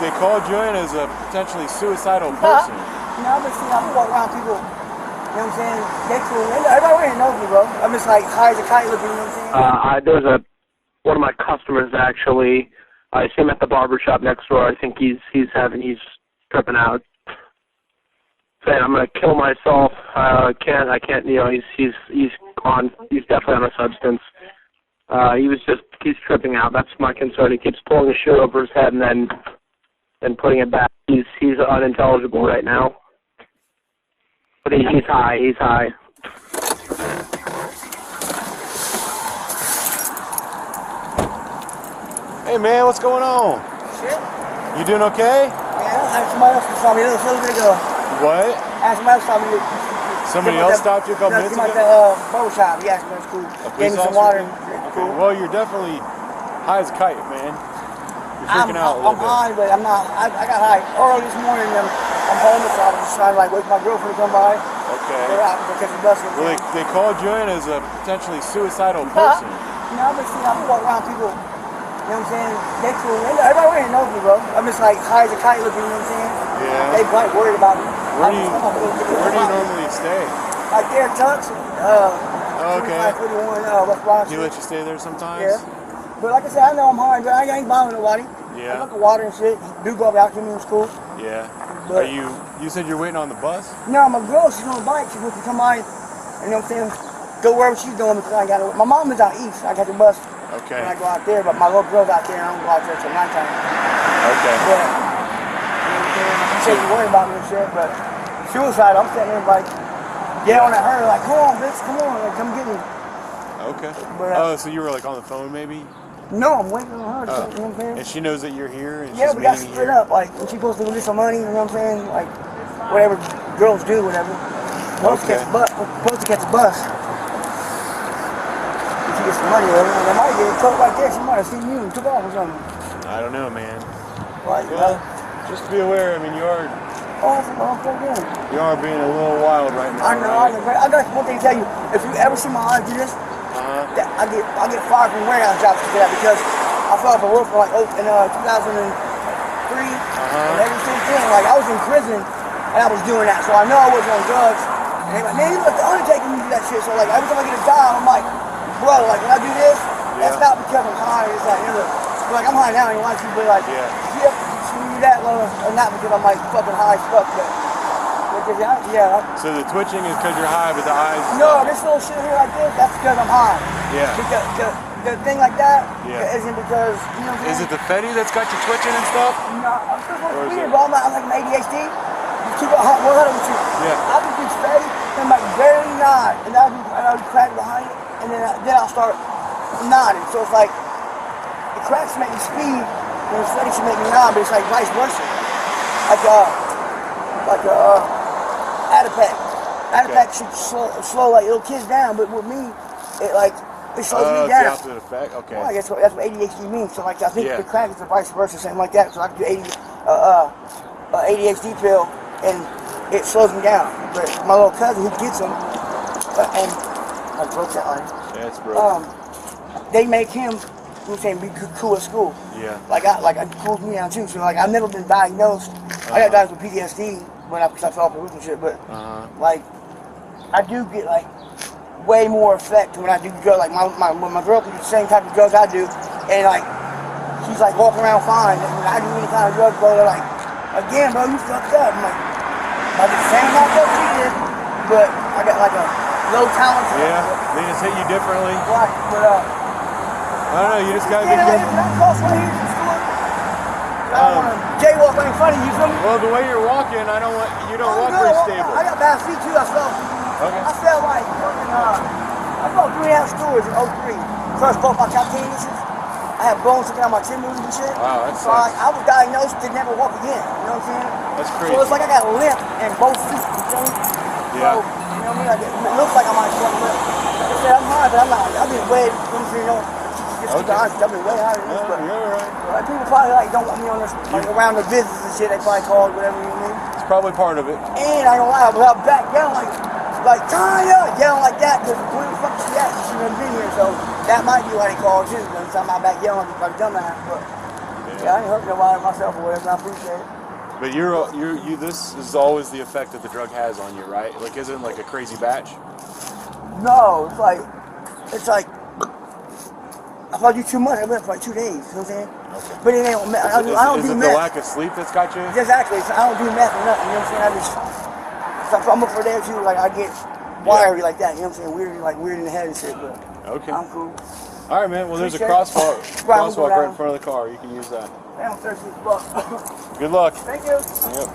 they called you in as a potentially suicidal person. You know, I've been seeing, I walk around people, you know what I'm saying? They cool. Everybody already knows me, bro. I'm just like high as a kite looking, you know what I'm saying? There's one of my customers actually. I see him at the barber shop next door. I think he's tripping out, saying I'm gonna kill myself. I can't. You know, he's definitely on a substance. He's tripping out. That's my concern. He keeps pulling his shirt over his head and then putting it back. He's unintelligible right now. But he's high. He's high. Hey man, what's going on? Shit. You doing okay? Yeah, I had somebody else saw me a little bit ago. What? I had somebody else saw me. Somebody else stopped you a couple minutes ago? At the barber shop. He asked me if it was cool. Gave me some water. Okay. Well, you're definitely high as a kite, man. You're freaking out a little bit. I'm high, but I'm not. I got high early this morning. And I'm home, so I was just trying to wait for my girlfriend to come by. Okay. Go out and go catch the bus. Well, they called you in as a potentially suicidal person. You know, I've been seeing, I walk around people, you know what I'm saying? They cool. Everybody already knows me, bro. I'm just like high as a kite looking, you know what I'm saying? Yeah. They probably worried about me. Where do you normally stay? Like there, Tux. Okay. 2541 West Bronx. He let you stay there sometimes? Yeah. But like I said, I know I'm hard, but I ain't bothering nobody. Yeah. I got the water and shit. Do go out to me in school. Yeah. But You said you're waiting on the bus? No, my girl, she's on a bike. She's supposed to come by, you know what I'm saying? Go wherever she's going because I got to. My mom is out east. I got the bus. Okay. When I go out there, but my little girl's out there and I don't go out there till nighttime. Okay. But, you know what I'm saying? She said she's worried about me and shit, but suicide, I'm sitting there like, yelling at her, like, come on, bitch, come on, like, come get me. Okay. But, so you were like on the phone maybe? No, I'm waiting on her, you know what I'm saying? And she knows that you're here? And Yeah, she's we got meeting split here? up, like, when she supposed to get some money, you know what I'm saying? Like, whatever girls do, whatever. Supposed to catch a bus. If she gets some money, whatever. And I might get caught right there, she might have seen you and took off or something. I don't know, man. Like, Well, just be aware, I mean, you are being a little wild right now. I know, right? I got one thing to tell you. If you ever see my eyes do this, I get fired from warehouse jobs for that because I fell off a roof in 2003, and ever since then, like I was in prison and I was doing that, so I know I wasn't on drugs. And they're like, man, you look the Undertaker when you do that shit. So like every time I get a job, I'm like, bro, like when I do this, that's not because I'm high. It's like, like I'm high now, and you want to be like, yeah, you do that, or not because I'm like fucking high as fuck, but. So the twitching is because you're high, but the eyes... No, this little shit here like this, that's because I'm high. Yeah. Because the thing like that isn't because, you know what I'm saying? Is it the Fetty that's got you twitching and stuff? No, I'm still supposed to be here, bro. I'm like an ADHD. You keep it hot 100 with you. Yeah. I can do steady, and like barely nod, and I'll be cracking behind it, and then I'll start nodding. So it's like, the cracks make me speed, and the steady should make me nod, but it's like vice versa. Adapac should slow like little kids down, but with me, it slows me down. It's the opposite effect? Okay. Well, I guess that's what ADHD means. So like I think the crack is the vice versa, something like that. So I can do ADHD pill and it slows me down. But my little cousin, he gets them, and I broke that line. Yeah, it's broken. They make him, you know what I'm saying, be cool at school. Yeah. Like it cools me down too. So like I've never been diagnosed. I got diagnosed with PTSD because I fell off the roof and shit. But like I do get like way more effect when I do drugs. Like my girl can do the same type of drugs I do, and like she's like walking around fine. And when I do any kind of drugs, bro, they're like, again, bro, you fucked up. I'm like, I did the same amount of drugs she did, but I got like a low tolerance. Yeah, they just hit you differently. Right, but I don't know. You just gotta get. Jaywalk right in front of you, feel me? Well, the way you're walking, you don't walk very stable. I got bad feet too, I fell. Okay. I fell like fucking, I fell 3.5 stories in 03. First broke my calcaneus. I had bones sticking out my timbers and shit. Wow, that's so I was diagnosed to never walk again, you know what I'm saying? That's crazy. So it's like I got a limp in both feet, you feel me? Yeah. So, you know what I mean? Like, it looks like I might have a limp. Like I said, I'm high, but I'm not. I've been way, you know, I've been way higher than this, but you're right. Like, people probably like don't want me on this, like around the business and shit. They probably call it whatever, you know what I mean? It's probably part of it. And I don't lie, but I'm back yelling like Tanya, yelling like that because where the fuck is she at? She shouldn't have been here. So that might be why they called you. Because I'm back yelling like a dumbass. But Yeah, I ain't hurt nobody myself or whatever. I appreciate it. But you. This is always the effect that the drug has on you, right? Like, isn't it like a crazy batch? No, it's like, if I do too much, I went for like 2 days. You know what I'm saying? Okay. But it ain't. I don't Is do it meth. the lack of sleep that's got you? Exactly. So I don't do meth or nothing. You know what I'm saying? If I'm up for a day or two, like I get wiry like that. You know what I'm saying? Weird in the head and shit. But Okay. I'm cool. All right, man. Well, there's a Appreciate crosswalk right in front of the car. You can use that. Man, I'm thirsty as fuck. Good luck. Thank you. Yep.